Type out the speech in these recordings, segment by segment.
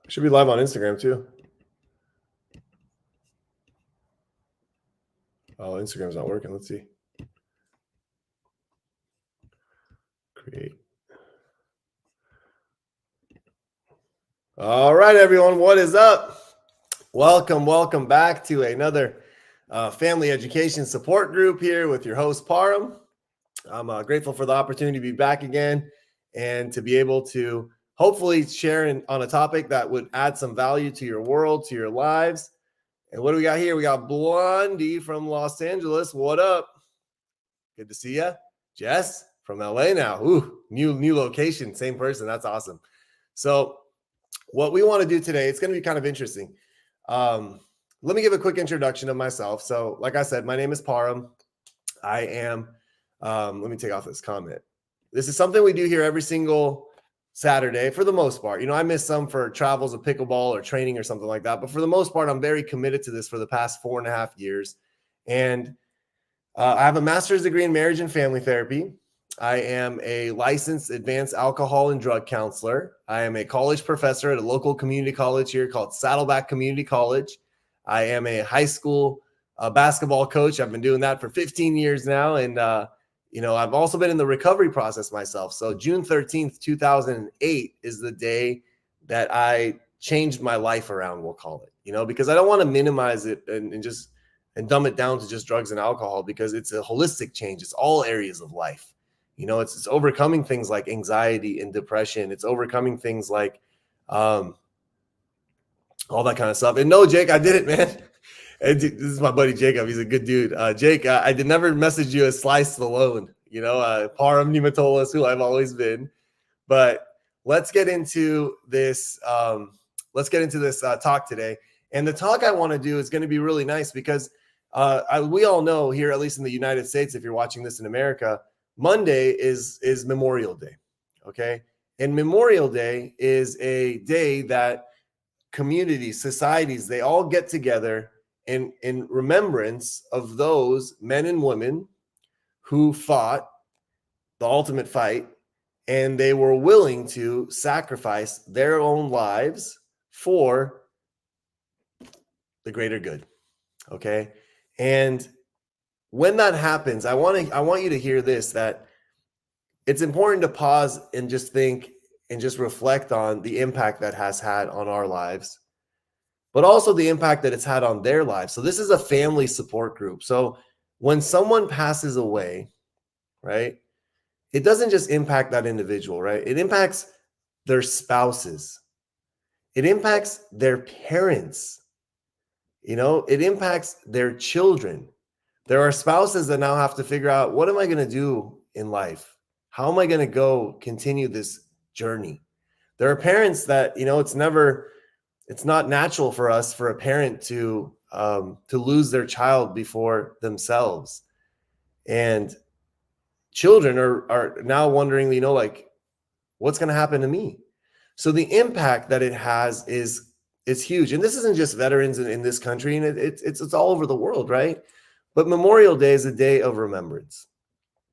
Should be live on Instagram too. Oh, Instagram's not working. Let's see. Create. All right, everyone. What is up? Welcome back to another family education support group here with your host, Param. I'm grateful for the opportunity to be back again and to be able to hopefully share on a topic that would add some value to your world, to your lives. And what do we got here? We got Blondie from Los Angeles. What up? Good to see you. Jess from LA now. Ooh, new location, same person. That's awesome. So what we want to do today, it's going to be kind of interesting. Let me give a quick introduction of myself. So like I said, my name is Param. I am, let me take off this comment. This is something we do here every single Saturday for the most part. You know, I miss some for travels of pickleball or training or something like that. But for the most part, I'm very committed to this for the past 4.5 years. And I have a master's degree in marriage and family therapy. I am a licensed advanced alcohol and drug counselor. I am a college professor at a local community college here called Saddleback Community College. I am a high school basketball coach. I've been doing that for 15 years now. And, I've also been in the recovery process myself. So June 13th, 2008 is the day that I changed my life around, we'll call it, because I don't want to minimize it and dumb it down to just drugs and alcohol, because it's a holistic change. It's all areas of life. It's overcoming things like anxiety and depression. It's overcoming things like all that kind of stuff. And no, Jake, I did it, man. And this is my buddy Jacob. He's a good dude. Jake, I did never message you as Slice Stallone, Param Nimatolas, who I've always been. But let's get into this. Talk today. And the talk I want to do is going to be really nice because we all know here, at least in the United States, if you're watching this in America, Monday is Memorial Day. Okay. And Memorial Day is a day that communities, societies, they all get together in remembrance of those men and women who fought the ultimate fight, and they were willing to sacrifice their own lives for the greater good. Okay. And when that happens, I want you to hear this, that it's important to pause and just think and just reflect on the impact that has had on our lives, but also the impact that it's had on their lives. So this is a family support group. So when someone passes away, right, it doesn't just impact that individual, right? It impacts their spouses. It impacts their parents. It impacts their children. There are spouses that now have to figure out, what am I going to do in life? How am I going to go continue this journey? There are parents that, it's not natural for a parent to lose their child before themselves. And children are now wondering, what's going to happen to me? So the impact that it has is huge. And this isn't just veterans in this country, and it's all over the world, right? But Memorial Day is a day of remembrance.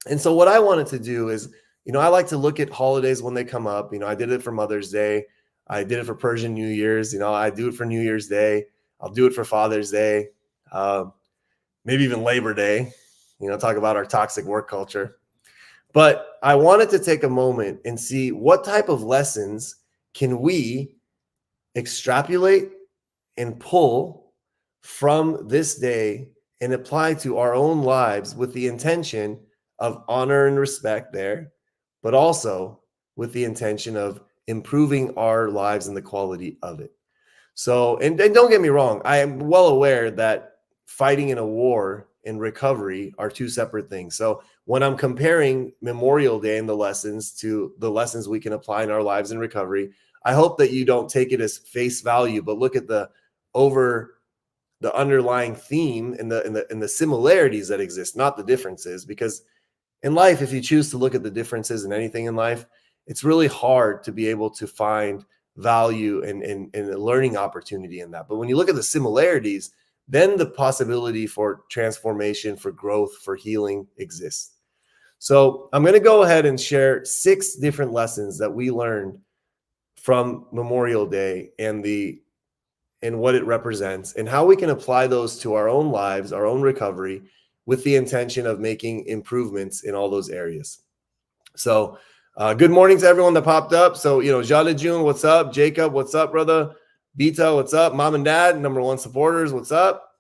And so what I wanted to do is, I like to look at holidays when they come up. I did it for Mother's Day. I did it for Persian New Year's. I do it for New Year's Day. I'll do it for Father's Day. Maybe even Labor Day, talk about our toxic work culture. But I wanted to take a moment and see what type of lessons can we extrapolate and pull from this day and apply to our own lives, with the intention of honor and respect there, but also with the intention of improving our lives and the quality of it. So, and don't get me wrong, I am well aware that fighting in a war and recovery are two separate things. So when I'm comparing Memorial Day and the lessons to the lessons we can apply in our lives in recovery, I hope that you don't take it as face value, but look at the underlying theme and the similarities that exist, not the differences. Because in life, if you choose to look at the differences in anything in life, it's really hard to be able to find value and a learning opportunity in that. But when you look at the similarities, then the possibility for transformation, for growth, for healing exists. So I'm going to go ahead and share 6 different lessons that we learned from Memorial Day and what it represents, and how we can apply those to our own lives, our own recovery, with the intention of making improvements in all those areas. So, good morning to everyone that popped up. So, Jale June, what's up? Jacob, what's up, brother? Bita, what's up? Mom and dad, #1 supporters, what's up?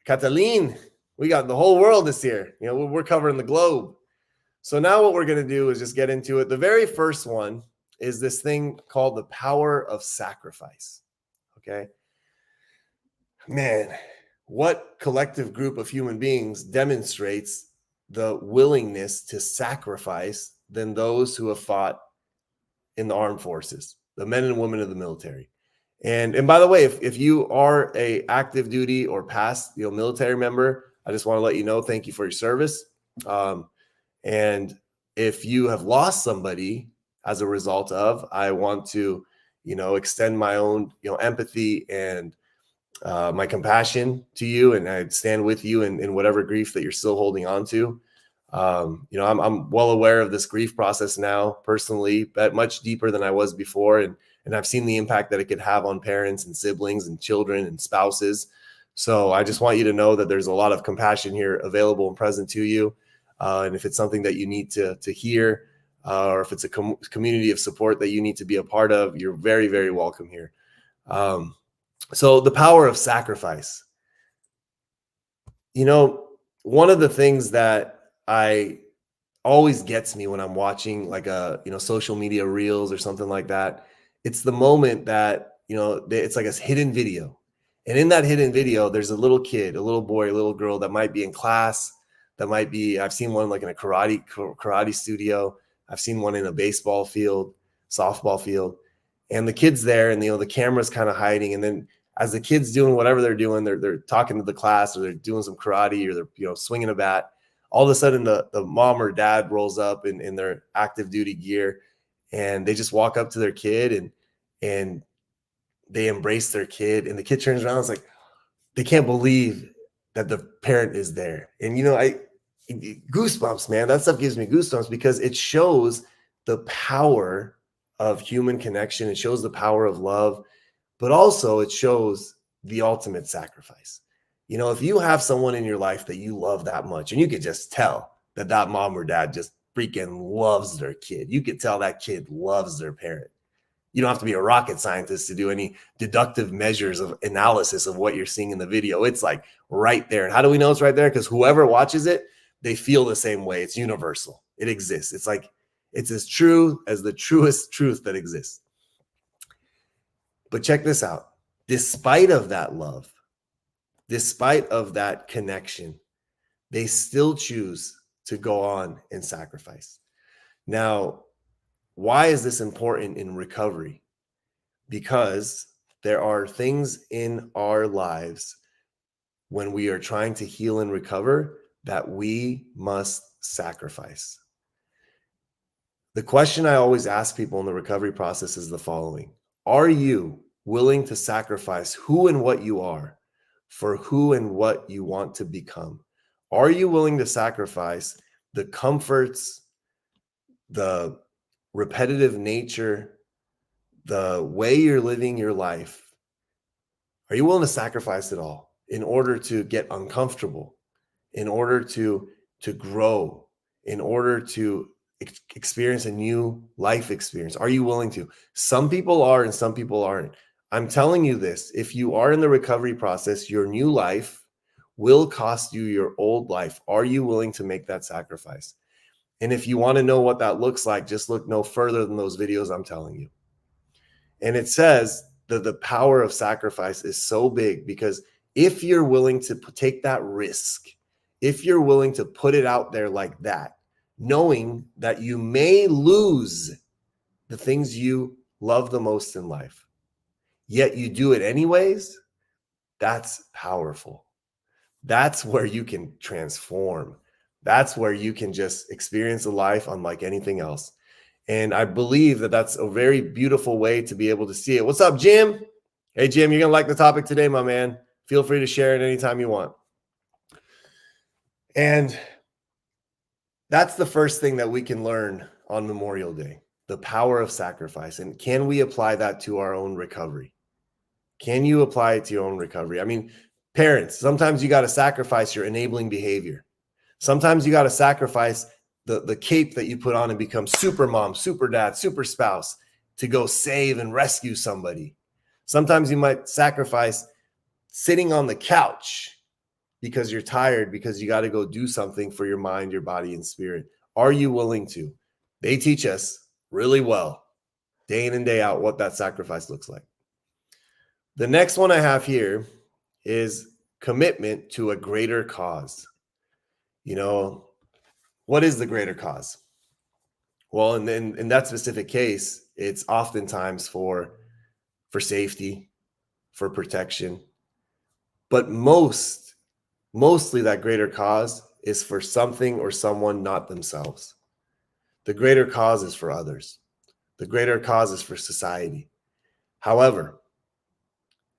Catalin, we got the whole world this year. We're covering the globe. So now what we're going to do is just get into it. The very first one is this thing called the power of sacrifice. Okay. Man, what collective group of human beings demonstrates the willingness to sacrifice than those who have fought in the armed forces, the men and women of the military? And by the way, if you are a active duty or past military member, I just want to let you know, thank you for your service. And if you have lost somebody as a result of, I want to extend my own empathy and my compassion to you, and I stand with you in whatever grief that you're still holding on to. I'm well aware of this grief process now personally, but much deeper than I was before. And I've seen the impact that it could have on parents and siblings and children and spouses. So I just want you to know that there's a lot of compassion here available and present to you. And if it's something that you need to hear, or if it's a community of support that you need to be a part of, you're very, very welcome here. So the power of sacrifice. One of the things that always gets me when I'm watching like social media reels or something like that, it's the moment that it's like a hidden video, and in that hidden video there's a little kid, a little boy, a little girl that might be in class, that might be, I've seen one like in a karate studio, I've seen one in a baseball field, softball field, and the kid's there, and the camera's kind of hiding, and then as the kid's doing whatever they're doing, they're talking to the class, or they're doing some karate, or they're swinging a bat. All of a sudden the mom or dad rolls up in their active duty gear, and they just walk up to their kid and they embrace their kid, and the kid turns around. It's like they can't believe that the parent is there. And goosebumps, man. That stuff gives me goosebumps because it shows the power of human connection. It shows the power of love, but also it shows the ultimate sacrifice. If you have someone in your life that you love that much, and you could just tell that mom or dad just freaking loves their kid, you could tell that kid loves their parent. You don't have to be a rocket scientist to do any deductive measures of analysis of what you're seeing in the video. It's like right there. And how do we know it's right there? Because whoever watches it, they feel the same way. It's universal. It exists. It's like, it's as true as the truest truth that exists. But check this out. Despite of that love, despite of that connection, they still choose to go on and sacrifice. Now, why is this important in recovery? Because there are things in our lives when we are trying to heal and recover that we must sacrifice. The question I always ask people in the recovery process is the following: are you willing to sacrifice who and what you are for who and what you want to become? Are you willing to sacrifice the comforts, the repetitive nature, the way you're living your life? Are you willing to sacrifice it all in order to get uncomfortable, in order to grow, in order to experience a new life experience? Are you willing to? Some people are and some people aren't. I'm telling you this: if you are in the recovery process, your new life will cost you your old life. Are you willing to make that sacrifice? And if you want to know what that looks like, just look no further than those videos I'm telling you. And it says that the power of sacrifice is so big because if you're willing to take that risk, if you're willing to put it out there like that, knowing that you may lose the things you love the most in life, yet you do it anyways, that's powerful. That's where you can transform. That's where you can just experience a life unlike anything else. And I believe that that's a very beautiful way to be able to see it. What's up, Jim? Hey, Jim, you're going to like the topic today, my man. Feel free to share it anytime you want. And that's the first thing that we can learn on Memorial Day. the power of sacrifice. And can we apply that to our own recovery? Can you apply it to your own recovery? I mean, parents, sometimes you got to sacrifice your enabling behavior. Sometimes you got to sacrifice the cape that you put on and become super mom, super dad, super spouse to go save and rescue somebody. Sometimes you might sacrifice sitting on the couch because you're tired, because you got to go do something for your mind, your body, and spirit. Are you willing to? They teach us really well, day in and day out, what that sacrifice looks like. The next one I have here is commitment to a greater cause. You know, what is the greater cause? Well, in that specific case, it's oftentimes for safety, for protection, but mostly that greater cause is for something or someone not themselves. The greater cause is for others. The greater cause is for society. However,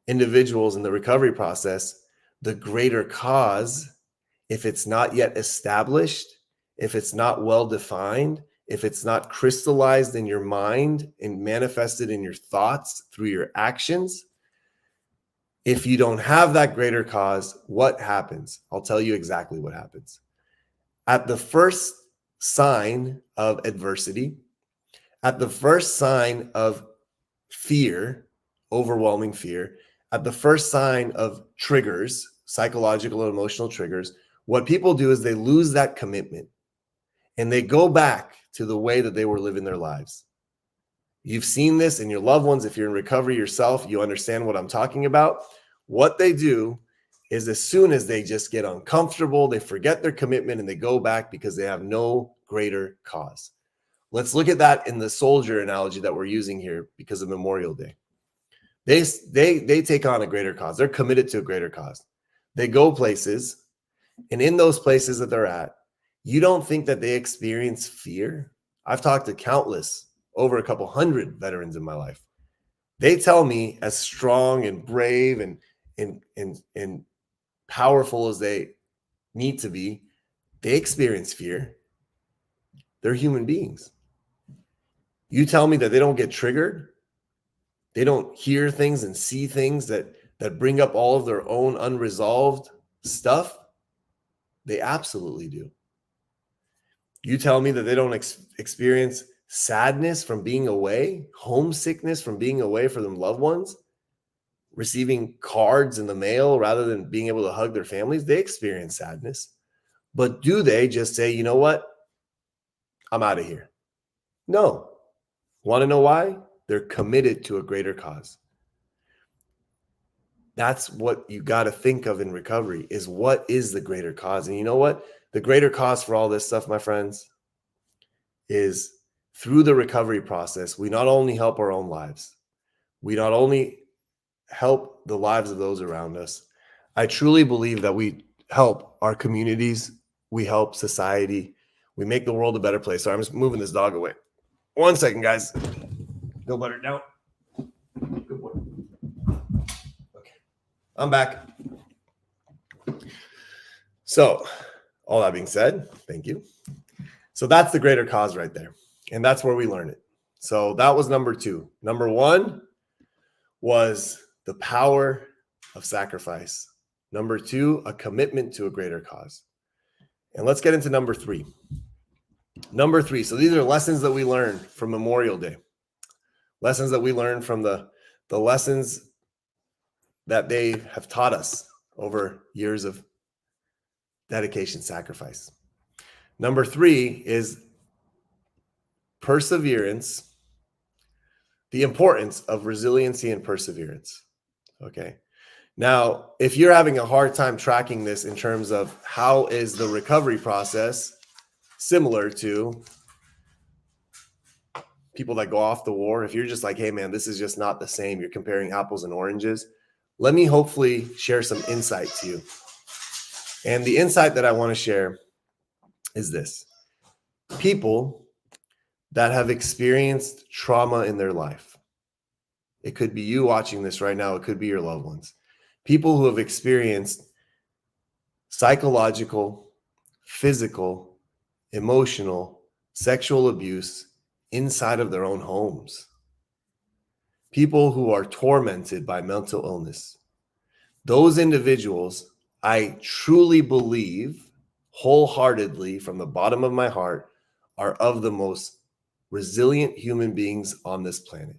individuals in the recovery process, the greater cause, if it's not yet established, if it's not well defined, if it's not crystallized in your mind and manifested in your thoughts through your actions, if you don't have that greater cause, what happens? I'll tell you exactly what happens. At the first sign of adversity, at the first sign of fear, overwhelming fear, at the first sign of triggers, psychological and emotional triggers, what people do is they lose that commitment and they go back to the way that they were living their lives. You've seen this in your loved ones. If you're in recovery yourself, you understand what I'm talking about. What they do is as soon as they just get uncomfortable, they forget their commitment and they go back because they have no greater cause. Let's look at that in the soldier analogy that we're using here because of Memorial Day. They take on a greater cause. They're committed to a greater cause. They go places, and in those places that they're at, you don't think that they experience fear? I've talked to countless, over a couple hundred veterans in my life. They tell me, as strong and brave and powerful as they need to be, they experience fear. They're human beings. You tell me that they don't get triggered, they don't hear things and see things that bring up all of their own unresolved stuff? They absolutely do. You tell me that they don't experience sadness from being away, homesickness from being away from their loved ones, receiving cards in the mail rather than being able to hug their families? They experience sadness. But do they just say, you know what? I'm out of here? No. Want to know why? They're committed to a greater cause. That's what you got to think of in recovery, is what is the greater cause? And you know what? The greater cause for all this stuff, my friends, is through the recovery process, we not only help our own lives, we not only help the lives of those around us. I truly believe that we help our communities, we help society, we make the world a better place. So I'm just moving this dog away. 1 second, guys. Go butter down. Good boy. Okay, I'm back. So, all that being said, thank you. So that's the greater cause right there. And that's where we learn it. So that was number 2. Number 1 was the power of sacrifice. Number 2, a commitment to a greater cause. And let's get into number 3. Number 3. So these are lessons that we learned from Memorial Day. Lessons that we learned from the lessons that they have taught us over years of dedication, sacrifice. Number 3 is perseverance, the importance of resiliency and perseverance. Okay. Now, if you're having a hard time tracking this in terms of how is the recovery process similar to people that go off the war, if you're just like, hey, man, this is just not the same, you're comparing apples and oranges, let me hopefully share some insight to you. And the insight that I want to share is this. People that have experienced trauma in their life, it could be you watching this right now, it could be your loved ones, people who have experienced psychological, physical, emotional, sexual abuse inside of their own homes. People who are tormented by mental illness. Those individuals, I truly believe wholeheartedly from the bottom of my heart, are of the most resilient human beings on this planet.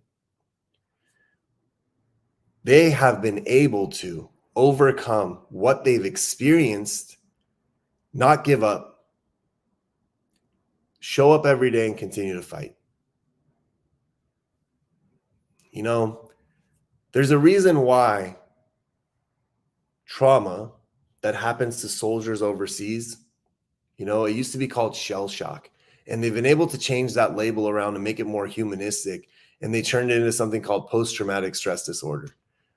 They have been able to overcome what they've experienced, not give up, show up every day and continue to fight. You know, there's a reason why trauma that happens to soldiers overseas, it used to be called shell shock. And they've been able to change that label around and make it more humanistic. And they turned it into something called post-traumatic stress disorder.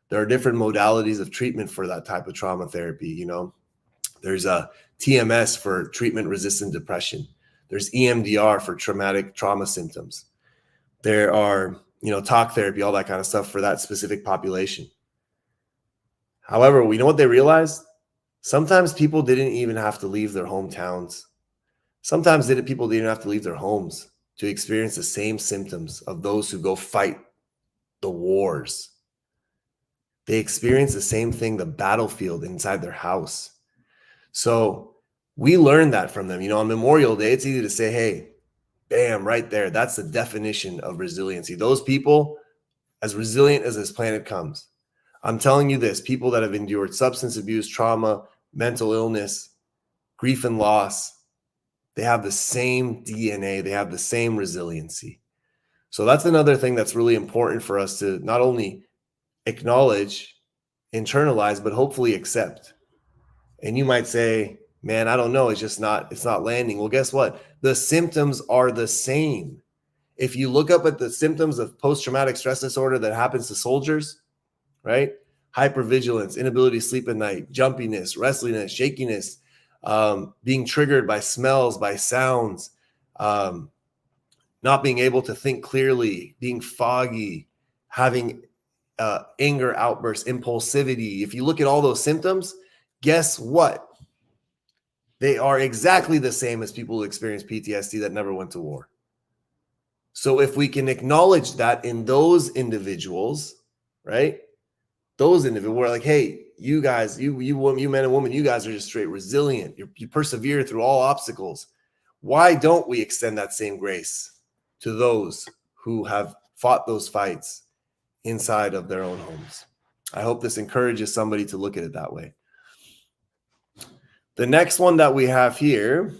There are different modalities of treatment for that type of trauma therapy. There's a TMS for treatment-resistant depression. There's EMDR for traumatic trauma symptoms. There are, talk therapy, all that kind of stuff for that specific population. However, we know what they realized? Sometimes people didn't even have to leave their hometowns. Sometimes people didn't have to leave their homes to experience the same symptoms of those who go fight the wars. They experience the same thing, the battlefield inside their house. So we learned that from them. On Memorial Day, it's easy to say, hey, bam, right there. That's the definition of resiliency. Those people, as resilient as this planet comes. I'm telling you this, people that have endured substance abuse, trauma, mental illness, grief and loss, they have the same DNA. They have the same resiliency. So that's another thing that's really important for us to not only acknowledge, internalize, but hopefully accept. And you might say, man, I don't know. It's not landing. Well, guess what? The symptoms are the same. If you look up at the symptoms of post-traumatic stress disorder that happens to soldiers, right? Hypervigilance, inability to sleep at night, jumpiness, restlessness, shakiness, being triggered by smells, by sounds, not being able to think clearly, being foggy, having anger outbursts, impulsivity. If you look at all those symptoms, guess what? They are exactly the same as people who experience PTSD that never went to war. So if we can acknowledge that in those individuals, right? Those individuals, we're like, hey, you guys, you men and women, you guys are just straight resilient. You persevere through all obstacles. Why don't we extend that same grace to those who have fought those fights inside of their own homes? I hope this encourages somebody to look at it that way. The next one that we have here,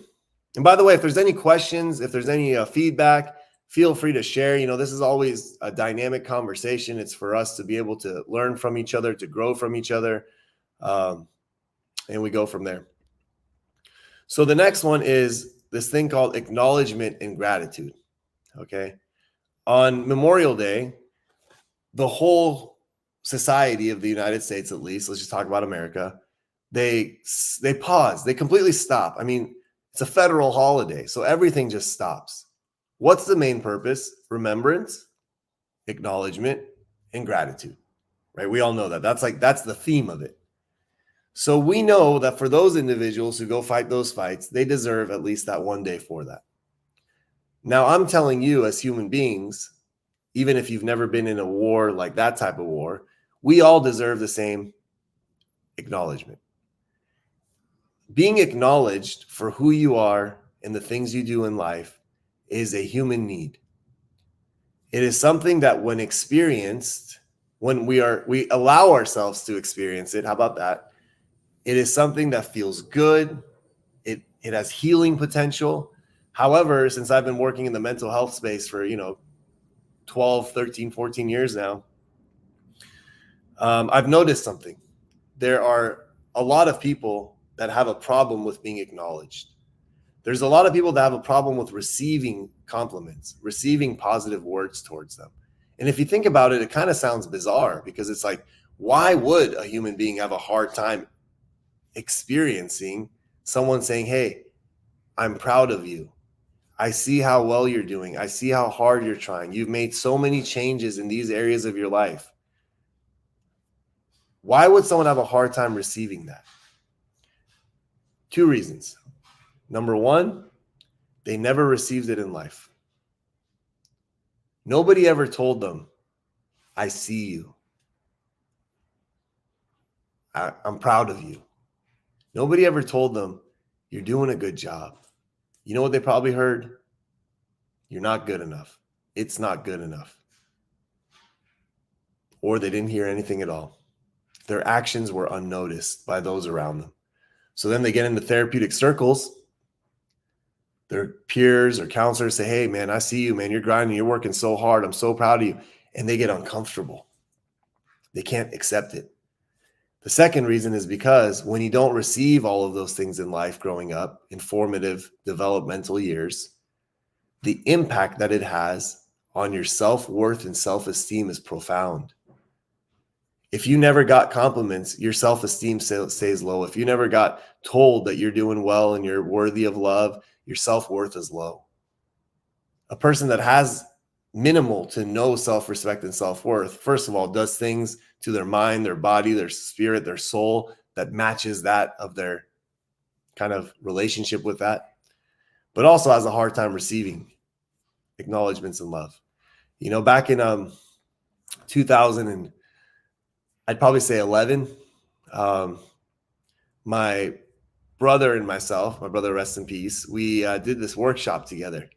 and by the way, if there's any questions, if there's any feedback, feel free to share. This is always a dynamic conversation. It's for us to be able to learn from each other, to grow from each other, and we go from there. So the next one is this thing called acknowledgement and gratitude. Okay. On Memorial Day, the whole society of the United States, at least, let's just talk about America, they pause, they completely stop. I mean, it's a federal holiday, so everything just stops. What's the main purpose? Remembrance, acknowledgement, and gratitude, right? We all know that. That's the theme of it. So we know that for those individuals who go fight those fights, they deserve at least that one day for that. Now, I'm telling you as human beings, even if you've never been in a war like that type of war, we all deserve the same acknowledgement. Being acknowledged for who you are and the things you do in life is a human need. It is something that when experienced, when we allow ourselves to experience it, how about that? It is something that feels good. It has healing potential. However, since I've been working in the mental health space for, 12, 13, 14 years now, I've noticed something. There are a lot of people that have a problem with being acknowledged. There's a lot of people that have a problem with receiving compliments, receiving positive words towards them. And if you think about it, it kind of sounds bizarre because it's like, why would a human being have a hard time experiencing someone saying, hey, I'm proud of you. I see how well you're doing. I see how hard you're trying. You've made so many changes in these areas of your life. Why would someone have a hard time receiving that? Two reasons. Number one, they never received it in life. Nobody ever told them, I see you. I'm proud of you. Nobody ever told them, you're doing a good job. You know what they probably heard? You're not good enough. It's not good enough. Or they didn't hear anything at all. Their actions were unnoticed by those around them. So then they get into therapeutic circles. Their peers or counselors say, hey, man, I see you, man. You're grinding. You're working so hard. I'm so proud of you. And they get uncomfortable. They can't accept it. The second reason is because when you don't receive all of those things in life growing up, in formative developmental years, the impact that it has on your self-worth and self-esteem is profound. If you never got compliments, your self-esteem stays low. If you never got told that you're doing well and you're worthy of love, your self-worth is low. A person that has minimal to no self-respect and self-worth, first of all, does things to their mind, their body, their spirit, their soul that matches that of their kind of relationship with that, but also has a hard time receiving acknowledgments and love. You know, back in 2000 and I'd probably say 11, my brother and myself, my brother, rest in peace, we did this workshop together.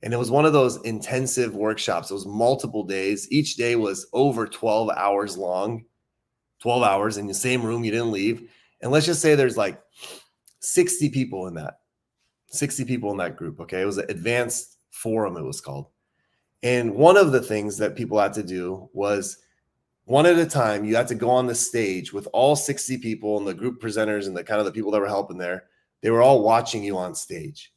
And it was one of those intensive workshops. It was multiple days. Each day was over 12 hours long, 12 hours in the same room. You didn't leave. And let's just say there's like 60 people in that group. Okay. It was an advanced forum, it was called. And one of the things that people had to do was one at a time, you had to go on the stage with all 60 people and the group presenters and the kind of the people that were helping there. They were all watching you on stage.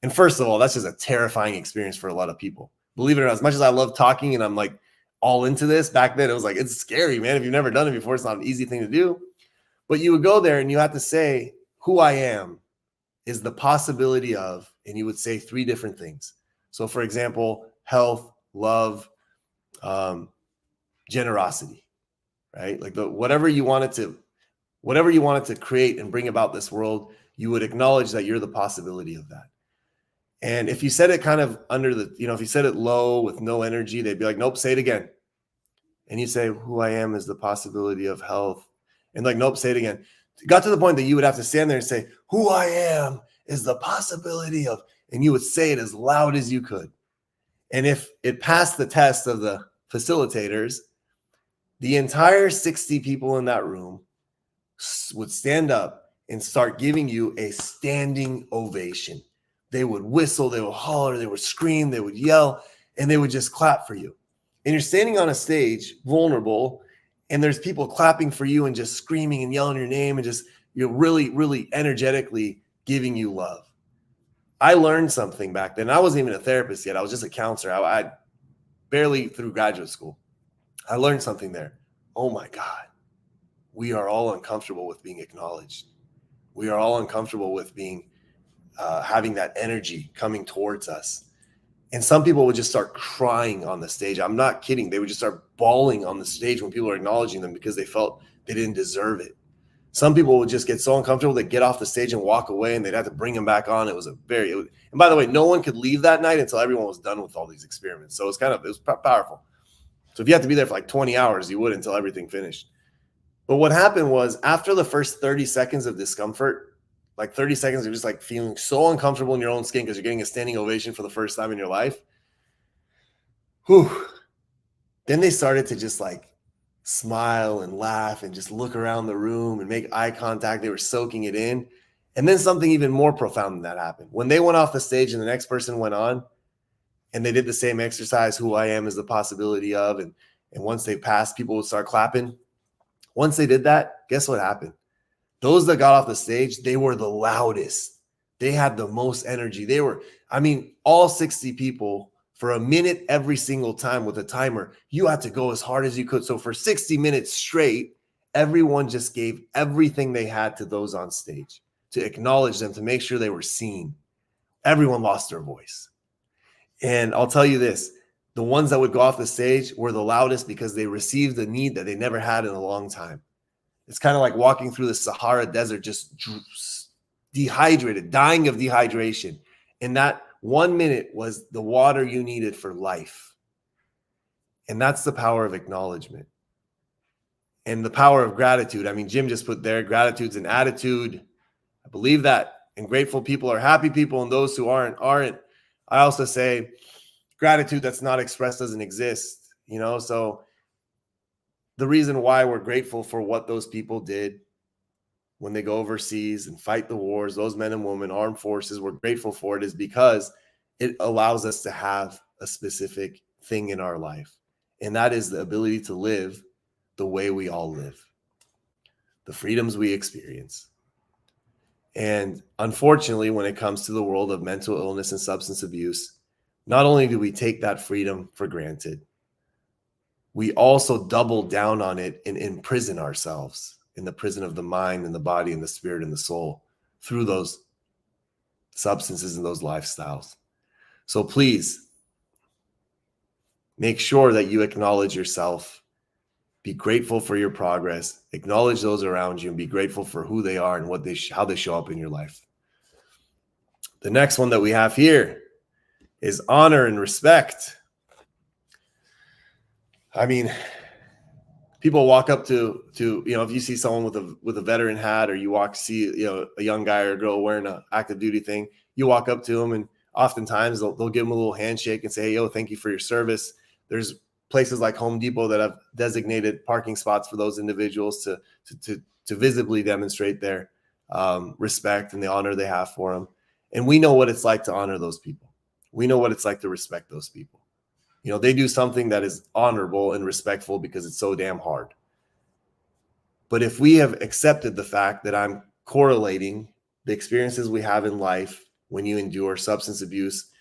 And first of all, that's just a terrifying experience for a lot of people. Believe it or not, as much as I love talking and I'm like all into this, back then it was like, it's scary, man. If you've never done it before, it's not an easy thing to do. But you would go there and you have to say, who I am is the possibility of, and you would say 3 different things. So for example, health, love, generosity, right? Like whatever you wanted to create and bring about this world, you would acknowledge that you're the possibility of that. And if you said it kind of under the, if you said it low with no energy, they'd be like, nope, say it again. And you say, who I am is the possibility of health. And like, nope, say it again. It got to the point that you would have to stand there and say, who I am is the possibility of, and you would say it as loud as you could. And if it passed the test of the facilitators, the entire 60 people in that room would stand up and start giving you a standing ovation. They would whistle, they would holler, they would scream, they would yell, and they would just clap for you. And you're standing on a stage, vulnerable, and there's people clapping for you and just screaming and yelling your name and just, you're really, really energetically giving you love. I learned something back then. I wasn't even a therapist yet. I was just a counselor. I barely through graduate school. I learned something there. Oh my God. We are all uncomfortable with being acknowledged. We are all uncomfortable with being having that energy coming towards us. And some people would just start crying on the stage. I'm not kidding. They would just start bawling on the stage when people are acknowledging them because they felt they didn't deserve it. Some people would just get so uncomfortable, they'd get off the stage and walk away and they'd have to bring them back on. And by the way, no one could leave that night until everyone was done with all these experiments. So it was powerful. So if you had to be there for like 20 hours, you would until everything finished. But what happened was after the first 30 seconds of discomfort, like 30 seconds of just like feeling so uncomfortable in your own skin because you're getting a standing ovation for the first time in your life. Then they started to just like smile and laugh and just look around the room and make eye contact. They were soaking it in. And then something even more profound than that happened. When they went off the stage and the next person went on and they did the same exercise, who I am is the possibility of, and once they passed, people would start clapping. Once they did that, guess what happened? Those that got off the stage, they were the loudest. They had the most energy. All 60 people for a minute every single time with a timer, you had to go as hard as you could. So for 60 minutes straight, everyone just gave everything they had to those on stage to acknowledge them, to make sure they were seen. Everyone lost their voice. And I'll tell you this, the ones that would go off the stage were the loudest because they received a need that they never had in a long time. It's kind of like walking through the Sahara Desert, just dehydrated, dying of dehydration. And that 1 minute was the water you needed for life. And that's the power of acknowledgement and the power of gratitude. I mean, Jim just put there, gratitude's an attitude. I believe that. And grateful people are happy people, and those who aren't. I also say gratitude that's not expressed doesn't exist, So the reason why we're grateful for what those people did when they go overseas and fight the wars, those men and women, armed forces, we're grateful for it is because it allows us to have a specific thing in our life. And that is the ability to live the way we all live, the freedoms we experience. And unfortunately, when it comes to the world of mental illness and substance abuse, not only do we take that freedom for granted, we also double down on it and imprison ourselves in the prison of the mind and the body and the spirit and the soul through those substances and those lifestyles. So please make sure that you acknowledge yourself, be grateful for your progress, acknowledge those around you, and be grateful for who they are and how they show up in your life. The next one that we have here is honor and respect. I mean, people walk up to if you see someone with a veteran hat, or you see a young guy or a girl wearing an active duty thing, you walk up to them, and oftentimes they'll give them a little handshake and say, "Hey, yo, thank you for your service." There's places like Home Depot that have designated parking spots for those individuals to visibly demonstrate their respect and the honor they have for them. And we know what it's like to honor those people. We know what it's like to respect those people. They do something that is honorable and respectful because it's so damn hard. But if we have accepted the fact that I'm correlating the experiences we have in life when you endure substance abuse,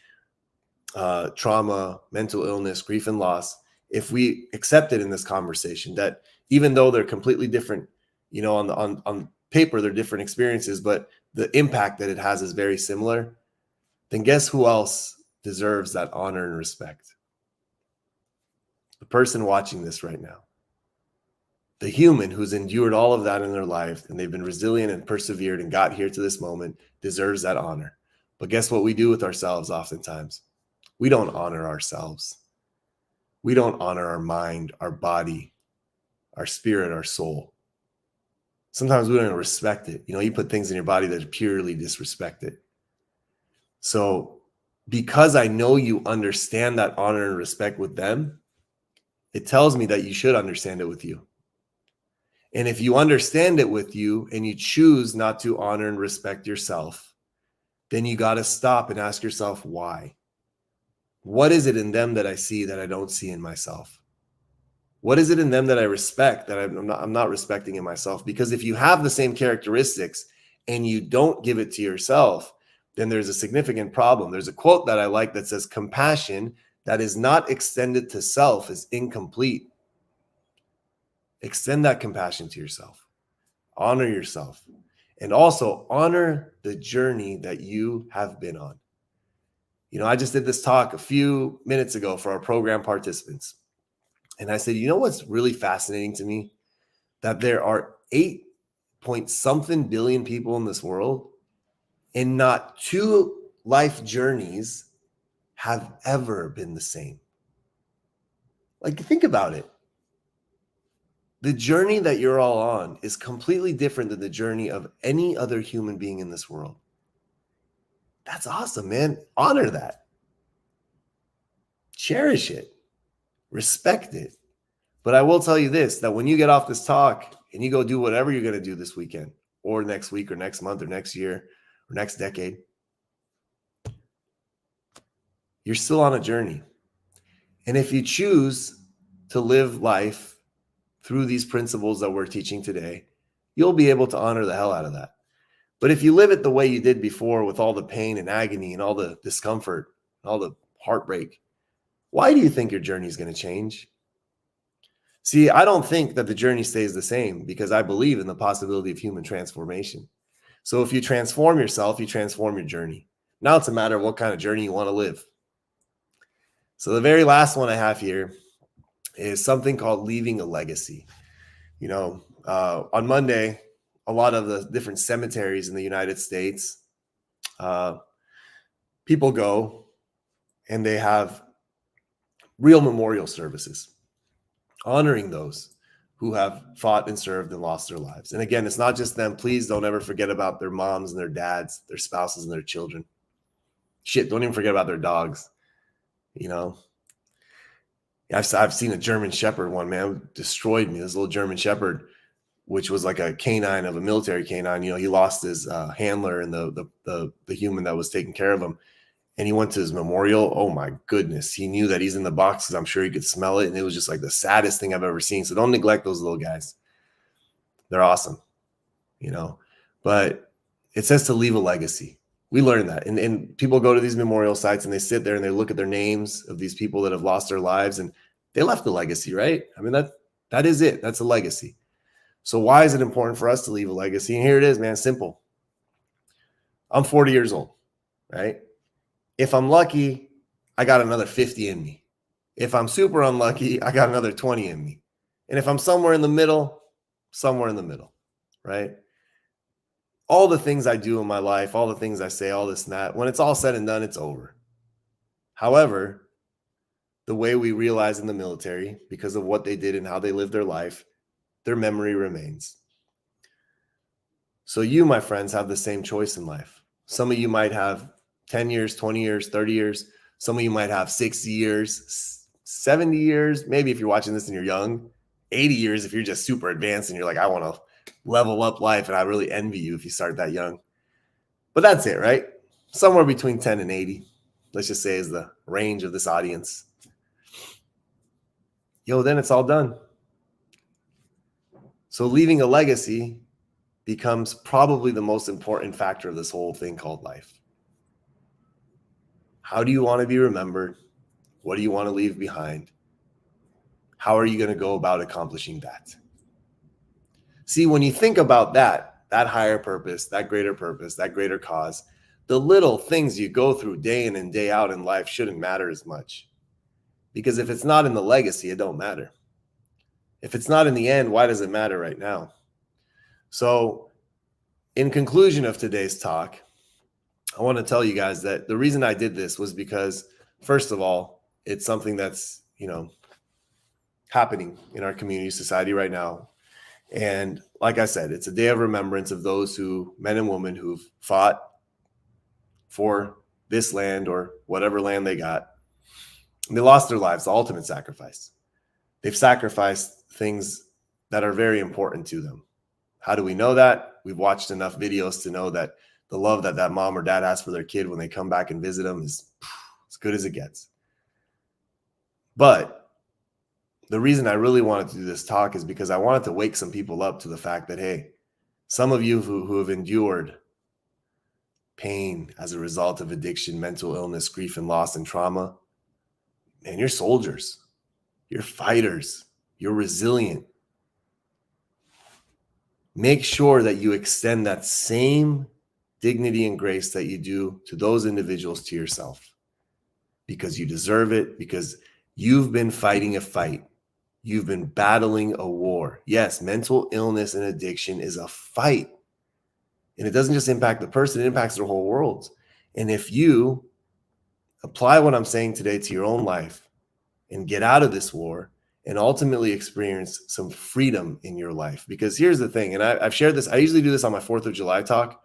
trauma, mental illness, grief and loss, if we accept it in this conversation that even though they're completely different, on paper, they're different experiences, but the impact that it has is very similar, then guess who else deserves that honor and respect? The person watching this right now. The human who's endured all of that in their life, and they've been resilient and persevered and got here to this moment, deserves that honor. But guess what we do with ourselves oftentimes? We don't honor ourselves. We don't honor our mind, our body, our spirit, our soul. Sometimes we don't even respect it. You put things in your body that purely disrespect it. So because I know you understand that honor and respect with them, it tells me that you should understand it with you. And if you understand it with you and you choose not to honor and respect yourself, then you got to stop and ask yourself, why? What is it in them that I see that I don't see in myself? What is it in them that I respect that I'm not respecting in myself? Because if you have the same characteristics and you don't give it to yourself, then there's a significant problem. There's a quote that I like that says, compassion that is not extended to self is incomplete. Extend that compassion to yourself. Honor yourself. And also honor the journey that you have been on. I just did this talk a few minutes ago for our program participants. And I said, what's really fascinating to me? That there are 8-point-something billion people in this world, and not 2 life journeys have ever been the same. Like, think about it. The journey that you're all on is completely different than the journey of any other human being in this world. That's awesome, man. Honor that. Cherish it. Respect it. But I will tell you this, that when you get off this talk and you go do whatever you're going to do this weekend or next week or next month or next year or next decade, you're still on a journey. And if you choose to live life through these principles that we're teaching today, you'll be able to honor the hell out of that. But if you live it the way you did before, with all the pain and agony and all the discomfort and all the heartbreak, why do you think your journey is going to change? See, I don't think that the journey stays the same, because I believe in the possibility of human transformation. So if you transform yourself, you transform your journey. Now it's a matter of what kind of journey you want to live. So the very last one I have here is something called leaving a legacy. On Monday, a lot of the different cemeteries in the United States, people go and they have real memorial services. honoring those who have fought and served and lost their lives. And again, it's not just them. Please don't ever forget about their moms and their dads, their spouses and their children. Shit, don't even forget about their dogs. You know, I've seen a German Shepherd one, man, destroyed me. This little German Shepherd, which was like a canine of a military canine. You know, he lost his handler and the human that was taking care of him. And he went to his memorial. Oh my goodness. He knew that he's in the boxes. I'm sure he could smell it. And it was just like the saddest thing I've ever seen. So don't neglect those little guys. They're awesome, you know, but it says to leave a legacy. We learn that. And people go to these memorial sites and they sit there and they look at their names of these people that have lost their lives and they left a legacy, right? I mean, that is it. That's a legacy. So why is it important for us to leave a legacy? And here it is, man, simple. I'm 40 years old, right? If I'm lucky, I got another 50 in me. If I'm super unlucky, I got another 20 in me. And if I'm somewhere in the middle, right? All the things I do in my life, all the things I say, all this and that, when it's all said and done, it's over. However, the way we realize in the military, because of what they did and how they lived their life, their memory remains. So you, my friends, have the same choice in life. Some of you might have 10 years, 20 years, 30 years. Some of you might have 60 years, 70 years. Maybe if you're watching this and you're young, 80 years if you're just super advanced and you're like, I want to level up life. And I really envy you if you start that young. But that's it, right? Somewhere between 10 and 80, let's just say, is the range of this audience. Then it's all done. So leaving a legacy becomes probably the most important factor of this whole thing called life. How do you want to be remembered? What do you want to leave behind? How are you going to go about accomplishing that? See, when you think about that higher purpose, that greater cause, the little things you go through day in and day out in life shouldn't matter as much. Because if it's not in the legacy, it don't matter. If it's not in the end, why does it matter right now? So in conclusion of today's talk, I want to tell you guys that the reason I did this was because, first of all, it's something that's, happening in our community, society right now. And like I said, it's a day of remembrance of those men and women who've fought for this land or whatever land they got. And they lost their lives, the ultimate sacrifice. They've sacrificed things that are very important to them. How do we know that? We've watched enough videos to know that the love that mom or dad has for their kid when they come back and visit them is as good as it gets. But the reason I really wanted to do this talk is because I wanted to wake some people up to the fact that, hey, some of you who have endured pain as a result of addiction, mental illness, grief and loss and trauma, man, you're soldiers. You're fighters. You're resilient. Make sure that you extend that same dignity and grace that you do to those individuals to yourself, because you deserve it, because you've been fighting a fight. You've been battling a war. Yes, mental illness and addiction is a fight. And it doesn't just impact the person, it impacts their whole world. And if you apply what I'm saying today to your own life and get out of this war and ultimately experience some freedom in your life, because here's the thing, and I've shared this, I usually do this on my 4th of July talk.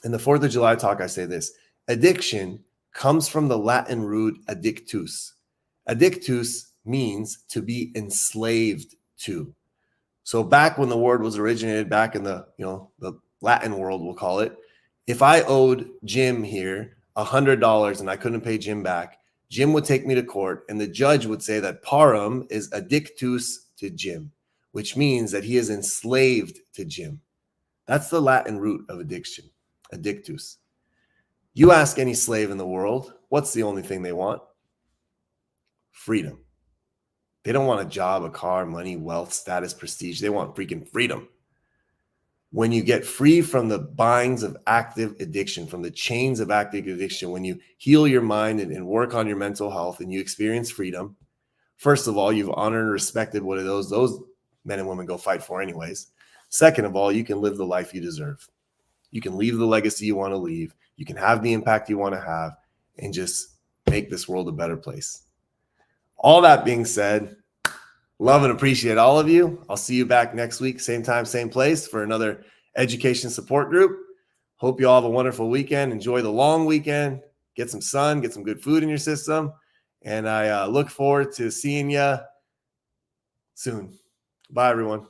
In the 4th of July talk, I say this: addiction comes from the Latin root addictus. Addictus means to be enslaved to. So back when the word was originated, back in the Latin world, we'll call it, if I owed Jim here $100 and I couldn't pay Jim back, Jim would take me to court and the judge would say that parum is addictus to Jim, which means that he is enslaved to Jim. That's the Latin root of addiction, addictus. You ask any slave in the world, what's the only thing they want? Freedom. They don't want a job, a car, money, wealth, status, prestige. They want freaking freedom. When you get free from the binds of active addiction, from the chains of active addiction, when you heal your mind and work on your mental health and you experience freedom, first of all, you've honored and respected what those men and women go fight for anyways. Second of all, you can live the life you deserve. You can leave the legacy you want to leave. You can have the impact you want to have and just make this world a better place. All that being said, Love and appreciate all of you. I'll see you back next week, same time, same place, for another education support group. Hope you all have a wonderful weekend. Enjoy the long weekend. Get some sun, get some good food in your system. And I look forward to seeing you soon. Bye, everyone.